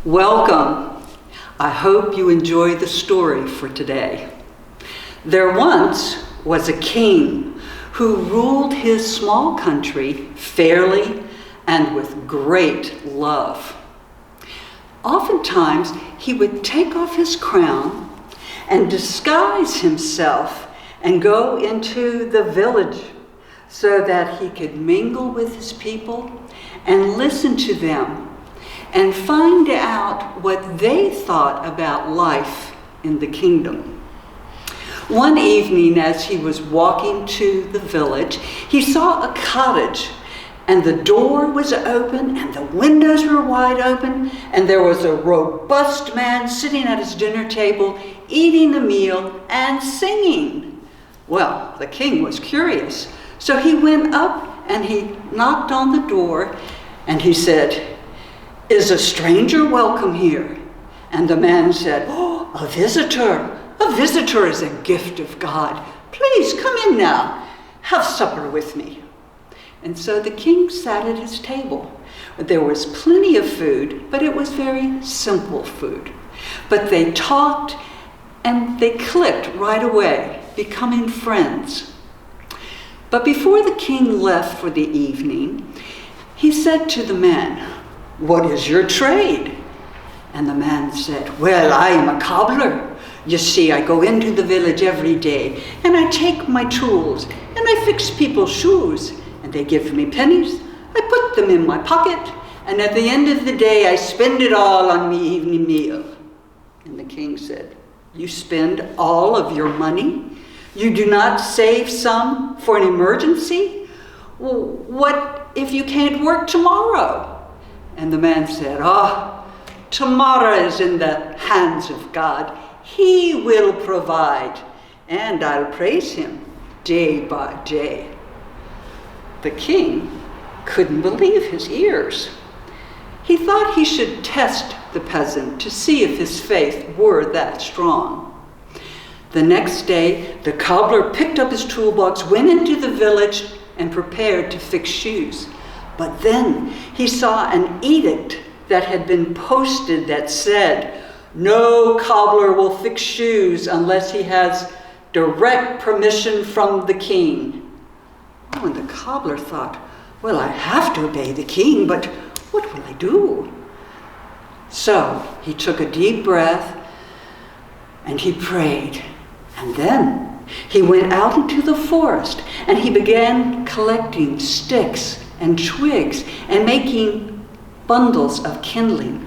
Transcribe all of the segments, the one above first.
Welcome. I hope you enjoy the story for today. There once was a king who ruled his small country fairly and with great love. Oftentimes, he would take off his crown and disguise himself and go into the village so that he could mingle with his people and listen to them and find out what they thought about life in the kingdom. One evening, as he was walking to the village, he saw a cottage, and the door was open and the windows were wide open, and there was a robust man sitting at his dinner table, eating a meal and singing. Well, the king was curious, so he went up and he knocked on the door and he said, "Is a stranger welcome here?" And the man said, "Oh, a visitor. A visitor is a gift of God. Please come in now. Have supper with me." And so the king sat at his table. There was plenty of food, but it was very simple food. But they talked and they clicked right away, becoming friends. But before the king left for the evening, he said to the man, "What is your trade?" And the man said, "Well, I am a cobbler. You see, I go into the village every day, and I take my tools, and I fix people's shoes, and they give me pennies. I put them in my pocket, and at the end of the day, I spend it all on my evening meal." And the king said, "You spend all of your money? You do not save some for an emergency? Well, what if you can't work tomorrow?" And the man said, "Tomorrow is in the hands of God. He will provide, and I'll praise him day by day." The king couldn't believe his ears. He thought he should test the peasant to see if his faith were that strong. The next day, the cobbler picked up his toolbox, went into the village, and prepared to fix shoes. But then he saw an edict that had been posted that said, "No cobbler will fix shoes unless he has direct permission from the king." Oh, and the cobbler thought, "Well, I have to obey the king, but what will I do?" So he took a deep breath and he prayed. And then he went out into the forest and he began collecting sticks and twigs and making bundles of kindling.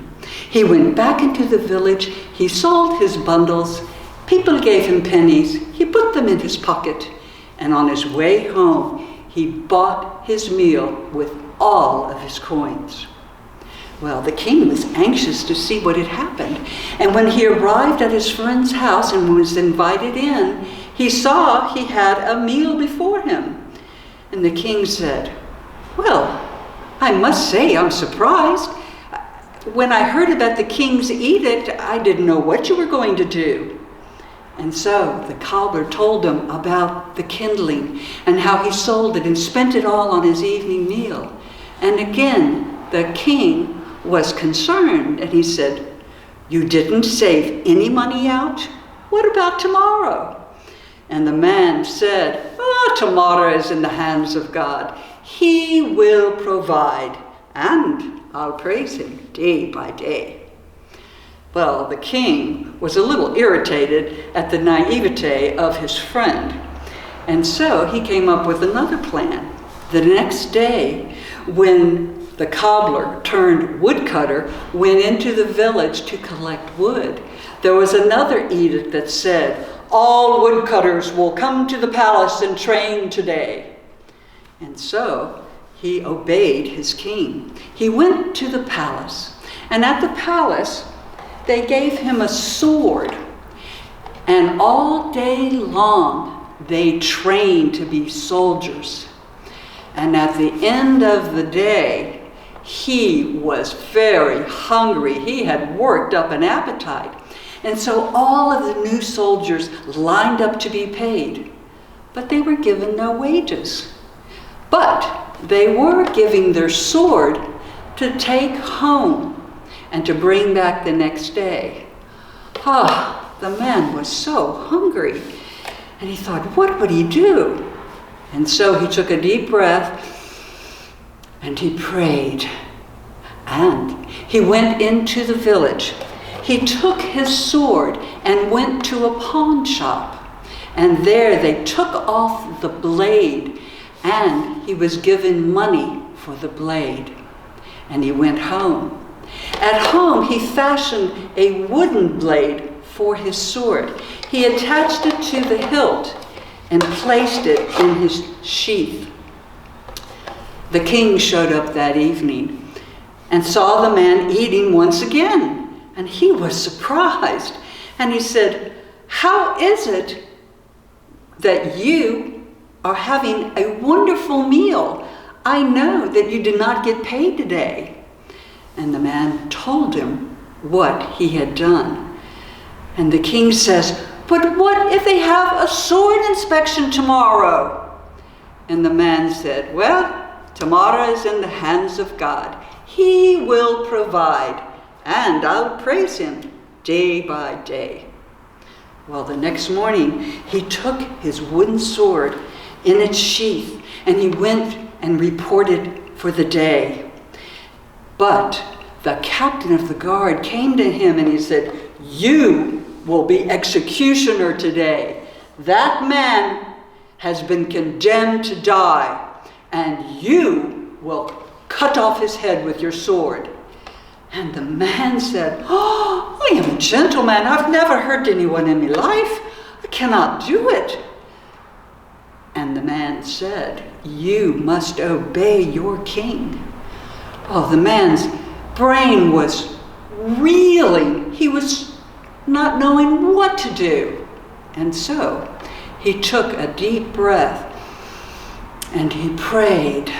He went back into the village, he sold his bundles, people gave him pennies, he put them in his pocket, and on his way home, he bought his meal with all of his coins. Well, the king was anxious to see what had happened, and when he arrived at his friend's house and was invited in, he saw he had a meal before him. And the king said, "Well, I must say I'm surprised. When I heard about the king's edict, I didn't know what you were going to do." And so the cobbler told him about the kindling and how he sold it and spent it all on his evening meal. And again, the king was concerned and he said, "You didn't save any money out? What about tomorrow?" And the man said, "Tomorrow is in the hands of God. He will provide, and I'll praise him day by day." Well, the king was a little irritated at the naivete of his friend, and so he came up with another plan. The next day, when the cobbler turned woodcutter went into the village to collect wood, there was another edict that said, "All woodcutters will come to the palace and train today." And so he obeyed his king. He went to the palace, and at the palace, they gave him a sword, and all day long they trained to be soldiers. And at the end of the day, he was very hungry. He had worked up an appetite. And so all of the new soldiers lined up to be paid, but they were given no wages. But they were giving their sword to take home. and to bring back the next day. The man was so hungry, and he thought, what would he do? And so he took a deep breath, and he prayed, and he went into the village. He took his sword and went to a pawn shop, and there they took off the blade, and he was given money for the blade. And he went home. At home, he fashioned a wooden blade for his sword. He attached it to the hilt and placed it in his sheath. The king showed up that evening and saw the man eating once again, and he was surprised. And he said, how is it that you are having a wonderful meal? I know that you did not get paid today. And the man told him what he had done. And the king says, but what if they have a sword inspection tomorrow? And the man said, well, tomorrow is in the hands of God. He will provide, and I'll praise him day by day. Well, the next morning, he took his wooden sword in its sheath, and he went and reported for the day. But the captain of the guard came to him and he said, you will be executioner today. That man has been condemned to die, and you will cut off his head with your sword. And the man said, I am a gentleman. I've never hurt anyone in my life. I cannot do it. And the man said, you must obey your king. Oh, the man's brain was reeling. He was not knowing what to do. And so he took a deep breath and he prayed.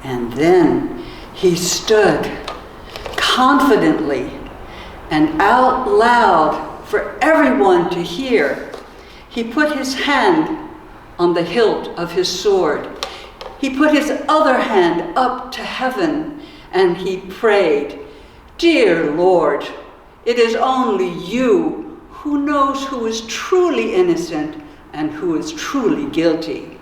And then he stood confidently and out loud for everyone to hear. He put his hand on the hilt of his sword. He put his other hand up to heaven and he prayed, dear Lord, it is only you who knows who is truly innocent and who is truly guilty.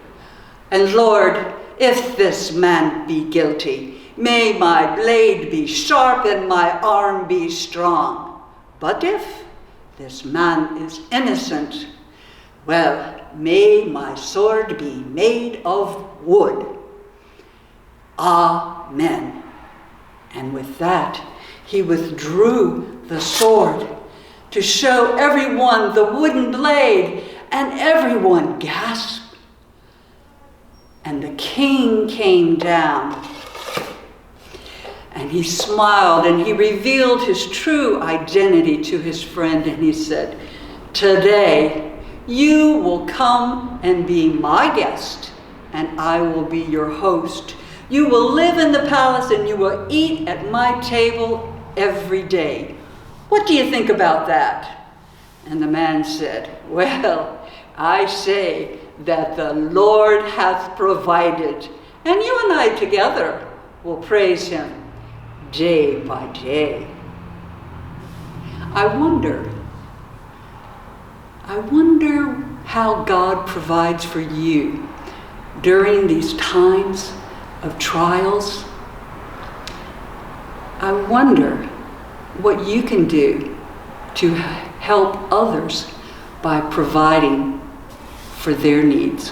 And Lord, if this man be guilty, may my blade be sharp and my arm be strong. But if this man is innocent, well, may my sword be made of wood. Amen. And with that, he withdrew the sword to show everyone the wooden blade, and everyone gasped. And the king came down, and he smiled, and he revealed his true identity to his friend, and he said, today, you will come and be my guest, and I will be your host. You will live in the palace, and you will eat at my table every day. What do you think about that? And the man said, well, I say that the Lord hath provided, and you and I together will praise him day by day. I wonder how God provides for you during these times of trials. I wonder what you can do to help others by providing for their needs.